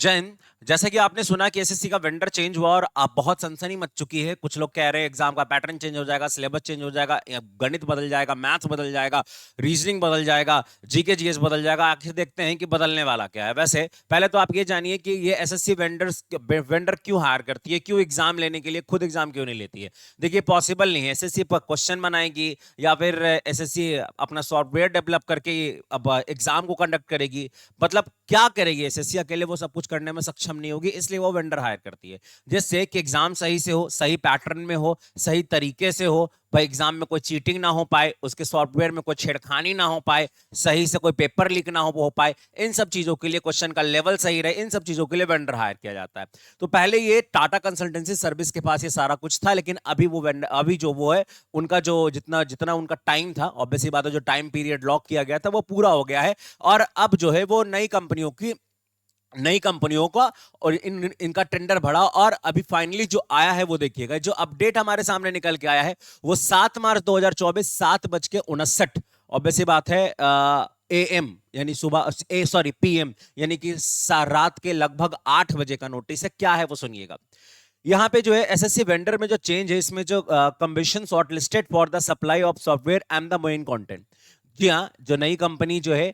जैन, जैसा कि आपने सुना कि एसएससी का वेंडर चेंज हुआ और अब बहुत सनसनी मच चुकी है। कुछ लोग कह रहे हैं एग्जाम का पैटर्न चेंज हो जाएगा, सिलेबस चेंज हो जाएगा, गणित बदल जाएगा, मैथ्स बदल जाएगा, रीजनिंग बदल जाएगा, जीके जीएस बदल जाएगा। आखिर देखते हैं कि बदलने वाला क्या है। वैसे पहले तो आप ये जानिए कि ये एसएससी वेंडर क्यों हायर करती है, क्यों एग्जाम लेने के लिए खुद एग्जाम क्यों नहीं लेती है। देखिए, पॉसिबल नहीं है। एसएससी पर क्वेश्चन बनाएगी या फिर एसएससी अपना सॉफ्टवेयर डेवलप करके अब एग्जाम को कंडक्ट करेगी। मतलब क्या करेगी एसएससी? अकेले वो सब कुछ करने में सक्षम नहीं होगी, इसलिए वो वेंडर हायर करती है, जिससे कि एग्जाम सही से हो, सही पैटर्न में हो, सही तरीके से हो, भाई एग्जाम में कोई चीटिंग ना हो पाए, उसके सॉफ्टवेयर में कोई छेड़खानी ना हो पाए, सही से कोई पेपर लीक ना हो पाए। इन सब चीजों के लिए, क्वेश्चन का लेवल सही रहे, इन सब चीजों के लिए वेंडर हायर किया जाता है। तो पहले ये टाटा कंसल्टेंसी सर्विस के पास ये सारा कुछ था, लेकिन अभी वो वेंडर, अभी जो वो है, उनका जो जितना जितना उनका टाइम था, ऑब्वियसली बात है, जो टाइम पीरियड लॉक किया गया था वो पूरा हो गया है। और अब जो है वो नई कंपनियों का और इनका टेंडर भरा, और अभी फाइनली जो आया है वो देखिएगा। जो अपडेट हमारे सामने निकल के आया है वो 7 मार्च 2024 7:59, ऑब्वियसली बात है, एएम यानी सुबह, सॉरी पीएम, यानी कि रात के लगभग 8 बजे का नोटिस है। क्या है वो सुनिएगा। यहाँ पे जो है एसएससी वेंडर में जो चेंज है, इसमें जो commission shortlisted for the supply of software and the main content. जी हाँ, जो नई कंपनी जो है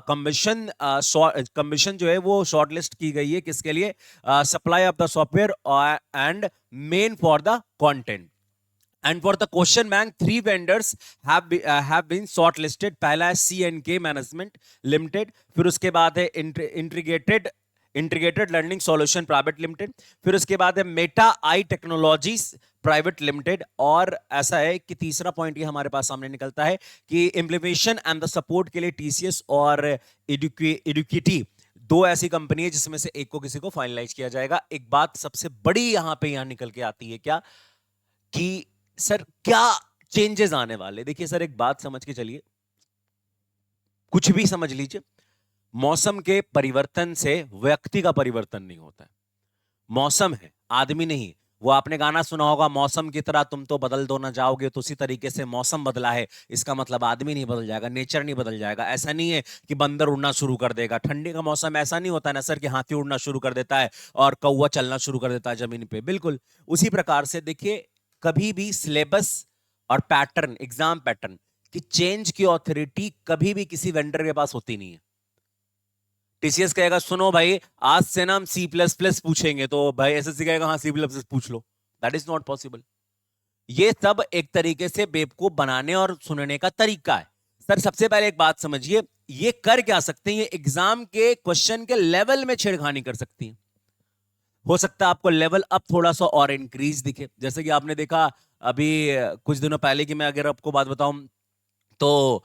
कमीशन जो है वो शॉर्टलिस्ट की गई है, किसके लिए? Supply of the software and main for the content. And for the question bank, 3 vendors have been shortlisted. पहला है C&K Management Limited, फिर उसके बाद है integrated learning solution private limited, फिर उसके बाद है Meta I technologies private limited, और ऐसा है कि तीसरा पॉइंट ये हमारे पास सामने निकलता है कि इम्प्लीमेशन एंड द सपोर्ट के लिए टीसीएस और एडुकेटी, दो ऐसी कंपनी है जिसमें से एक को किसी को फाइनलाइज किया जाएगा। एक बात सबसे बड़ी यहां पे निकल के आती है, क्या कि सर क्या चेंजेस आने वाले। देखिए सर, एक बात समझ के चलिए, कुछ भी समझ लीजिए, मौसम के परिवर्तन से व्यक्ति का परिवर्तन नहीं होता है। मौसम है, आदमी नहीं। वो आपने गाना सुना होगा, मौसम की तरह तुम तो बदल दो ना जाओगे, तो उसी तरीके से मौसम बदला है, इसका मतलब आदमी नहीं बदल जाएगा, नेचर नहीं बदल जाएगा। ऐसा नहीं है कि बंदर उड़ना शुरू कर देगा। ठंडी का मौसम ऐसा नहीं होता ना सर कि हाथी उड़ना शुरू कर देता है और कौवा चलना शुरू कर देता है जमीन पे। बिल्कुल उसी प्रकार से देखिए, कभी भी सिलेबस और पैटर्न, एग्जाम पैटर्न की चेंज की ऑथोरिटी कभी भी किसी वेंडर के पास होती नहीं है। टीसीएस कहेगा सुनो भाई, आज से ना हम सी प्लस प्लस पूछेंगे, तो भाई एसएससी कहेगा हाँ सी प्लस प्लस पूछ लो। That is not possible. ये सब एक तरीके से बेवकूफ बनाने और सुनने का तरीका है। सर सबसे पहले एक बात समझिए, ये कर क्या सकते हैं? ये एग्जाम के क्वेश्चन के लेवल में छेड़खानी कर सकती हैं। हो सकता है आपको लेवल अब थोड़ा सा और इंक्रीज दिखे, जैसे कि आपने देखा अभी कुछ दिनों पहले की मैं अगर आपको बात बताऊं, तो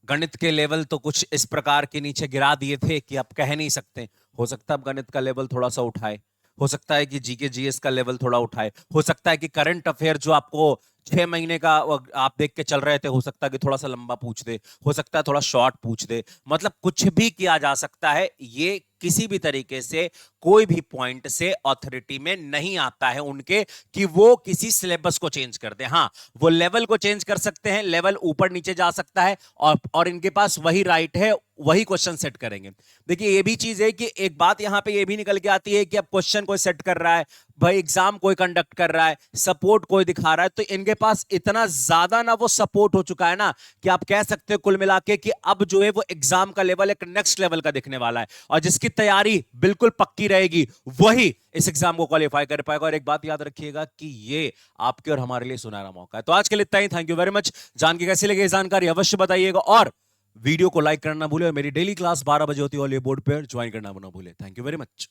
गणित के लेवल तो कुछ इस प्रकार के नीचे गिरा दिए थे कि आप कह नहीं सकते। हो सकता है अब गणित का लेवल थोड़ा सा उठाए, हो सकता है कि जीके जीएस का लेवल थोड़ा उठाए, हो सकता है कि करंट अफेयर जो आपको 6 महीने का आप देख के चल रहे थे, हो सकता है कि थोड़ा सा लंबा पूछ दे, हो सकता है थोड़ा शॉर्ट पूछ दे। मतलब कुछ भी किया जा सकता है। ये किसी भी तरीके से कोई भी पॉइंट से ऑथोरिटी में नहीं आता है उनके कि वो किसी सिलेबस को चेंज कर दे। हाँ, वो लेवल को चेंज कर सकते हैं, लेवल ऊपर नीचे जा सकता है, और इनके पास वही राइट है, वही क्वेश्चन सेट करेंगे। देखिए ये भी चीज है कि एक बात यहां पे ये भी निकल के आती है कि अब क्वेश्चन कोई सेट कर रहा है, भाई एग्जाम कोई कंडक्ट कर रहा है, सपोर्ट कोई दिखा रहा है, तो इनके पास इतना ज्यादा ना वो सपोर्ट हो चुका है ना कि आप कह सकते हो कुल मिला के कि अब जो है वो एग्जाम का लेवल एक नेक्स्ट लेवल का दिखने वाला है, और जिसकी तैयारी बिल्कुल पक्की रहेगी वही इस एग्जाम को क्वालिफाई कर पाएगा। और एक बात याद रखिएगा कि ये आपके और हमारे लिए सुनहरा मौका है। तो आज के लिए इतना ही। Thank you very much. जान के कैसी लगी जानकारी अवश्य बताइएगा, और वीडियो को लाइक करना भूले, और मेरी डेली क्लास 12 बजे होती है ऑल बोर्ड पर ज्वाइन करना ना भूले। Thank you very much.